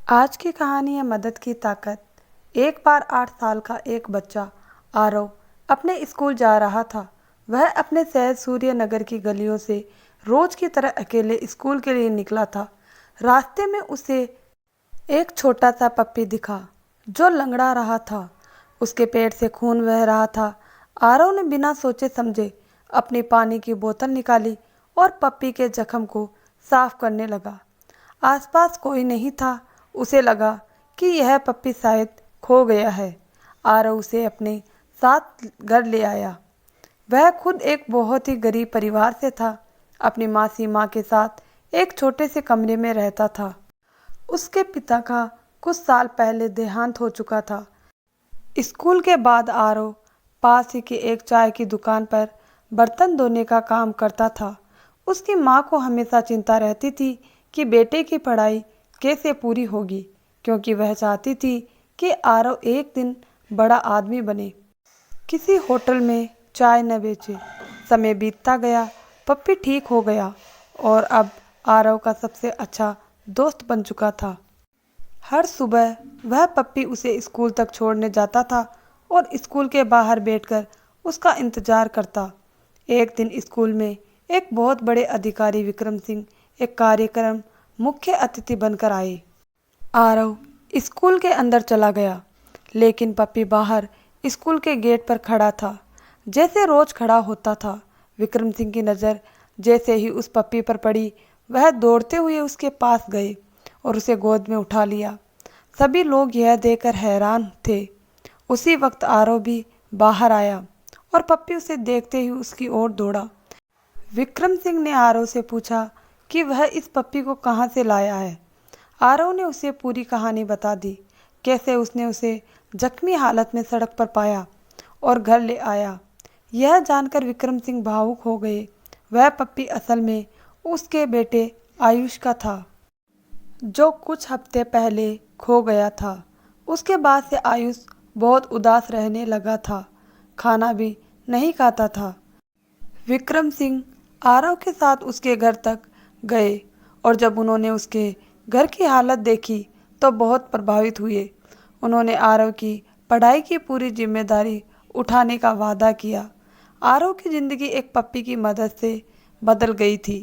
आज की कहानी है मदद की ताकत। एक बार 8 साल का एक बच्चा आरव अपने स्कूल जा रहा था। वह अपने शहर सूर्य नगर की गलियों से रोज की तरह अकेले स्कूल के लिए निकला था। रास्ते में उसे एक छोटा सा पप्पी दिखा जो लंगड़ा रहा था। उसके पेट से खून बह रहा था। आरव ने बिना सोचे समझे अपनी पानी की बोतल निकाली और पप्पी के जख्म को साफ करने लगा। आसपास कोई नहीं था। उसे लगा कि यह पप्पी शायद खो गया है। आरव उसे अपने साथ घर ले आया। वह खुद एक बहुत ही गरीब परिवार से था। अपनी मासी माँ के साथ एक छोटे से कमरे में रहता था। उसके पिता का कुछ साल पहले देहांत हो चुका था। स्कूल के बाद आरव पास ही की एक चाय की दुकान पर बर्तन धोने का काम करता था। उसकी माँ को हमेशा चिंता रहती थी कि बेटे की पढ़ाई कैसे पूरी होगी, क्योंकि वह चाहती थी कि आरव एक दिन बड़ा आदमी बने, किसी होटल में चाय न बेचे। समय बीतता गया, पप्पी ठीक हो गया और अब आरव का सबसे अच्छा दोस्त बन चुका था। हर सुबह वह पप्पी उसे स्कूल तक छोड़ने जाता था और स्कूल के बाहर बैठकर उसका इंतजार करता। एक दिन स्कूल में एक बहुत बड़े अधिकारी विक्रम सिंह एक कार्यक्रम मुख्य अतिथि बनकर आए। आरव स्कूल के अंदर चला गया, लेकिन पप्पी बाहर स्कूल के गेट पर खड़ा था, जैसे रोज खड़ा होता था। विक्रम सिंह की नज़र जैसे ही उस पप्पी पर पड़ी, वह दौड़ते हुए उसके पास गए और उसे गोद में उठा लिया। सभी लोग यह देखकर हैरान थे। उसी वक्त आरव भी बाहर आया और पप्पी उसे देखते ही उसकी ओर दौड़ा। विक्रम सिंह ने आरव से पूछा कि वह इस पप्पी को कहाँ से लाया है। आरव ने उसे पूरी कहानी बता दी, कैसे उसने उसे जख्मी हालत में सड़क पर पाया और घर ले आया। यह जानकर विक्रम सिंह भावुक हो गए। वह पप्पी असल में उसके बेटे आयुष का था, जो कुछ हफ्ते पहले खो गया था। उसके बाद से आयुष बहुत उदास रहने लगा था, खाना भी नहीं खाता था। विक्रम सिंह आरव के साथ उसके घर तक गए और जब उन्होंने उसके घर की हालत देखी तो बहुत प्रभावित हुए। उन्होंने आरव की पढ़ाई की पूरी जिम्मेदारी उठाने का वादा किया। आरव की ज़िंदगी एक पप्पी की मदद से बदल गई थी।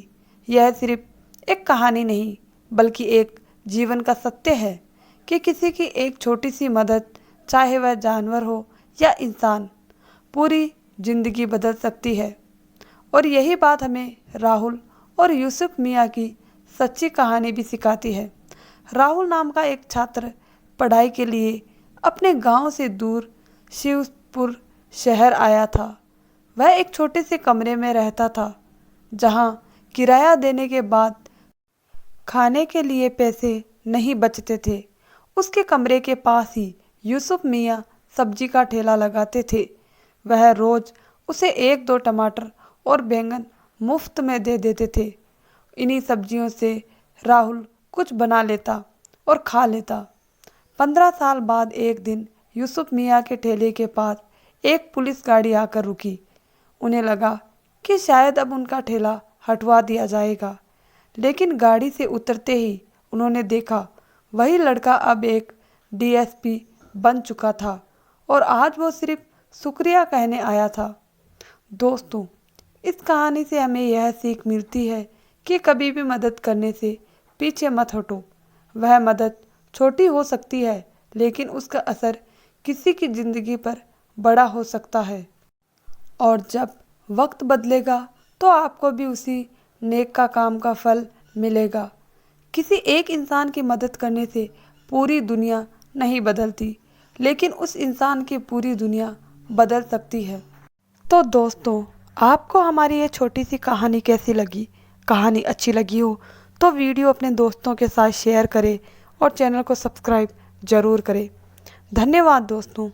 यह सिर्फ एक कहानी नहीं, बल्कि एक जीवन का सत्य है कि किसी की एक छोटी सी मदद, चाहे वह जानवर हो या इंसान, पूरी जिंदगी बदल सकती है। और यही बात हमें राहुल और यूसुफ मियाँ की सच्ची कहानी भी सिखाती है। राहुल नाम का एक छात्र पढ़ाई के लिए अपने गांव से दूर शिवपुर शहर आया था। वह एक छोटे से कमरे में रहता था, जहां किराया देने के बाद खाने के लिए पैसे नहीं बचते थे। उसके कमरे के पास ही यूसुफ मियाँ सब्जी का ठेला लगाते थे। वह रोज उसे 1-2 टमाटर और बैंगन मुफ्त में दे देते थे। इन्हीं सब्जियों से राहुल कुछ बना लेता और खा लेता। 15 साल बाद एक दिन यूसुफ मियाँ के ठेले के पास एक पुलिस गाड़ी आकर रुकी। उन्हें लगा कि शायद अब उनका ठेला हटवा दिया जाएगा, लेकिन गाड़ी से उतरते ही उन्होंने देखा वही लड़का अब एक डीएसपी बन चुका था और आज वो सिर्फ शुक्रिया कहने आया था। दोस्तों, इस कहानी से हमें यह सीख मिलती है कि कभी भी मदद करने से पीछे मत हटो। वह मदद छोटी हो सकती है, लेकिन उसका असर किसी की ज़िंदगी पर बड़ा हो सकता है। और जब वक्त बदलेगा तो आपको भी उसी नेक का काम का फल मिलेगा। किसी एक इंसान की मदद करने से पूरी दुनिया नहीं बदलती, लेकिन उस इंसान की पूरी दुनिया बदल सकती है। तो दोस्तों, आपको हमारी ये छोटी सी कहानी कैसी लगी? कहानी अच्छी लगी हो तो वीडियो अपने दोस्तों के साथ शेयर करें और चैनल को सब्सक्राइब ज़रूर करें। धन्यवाद दोस्तों।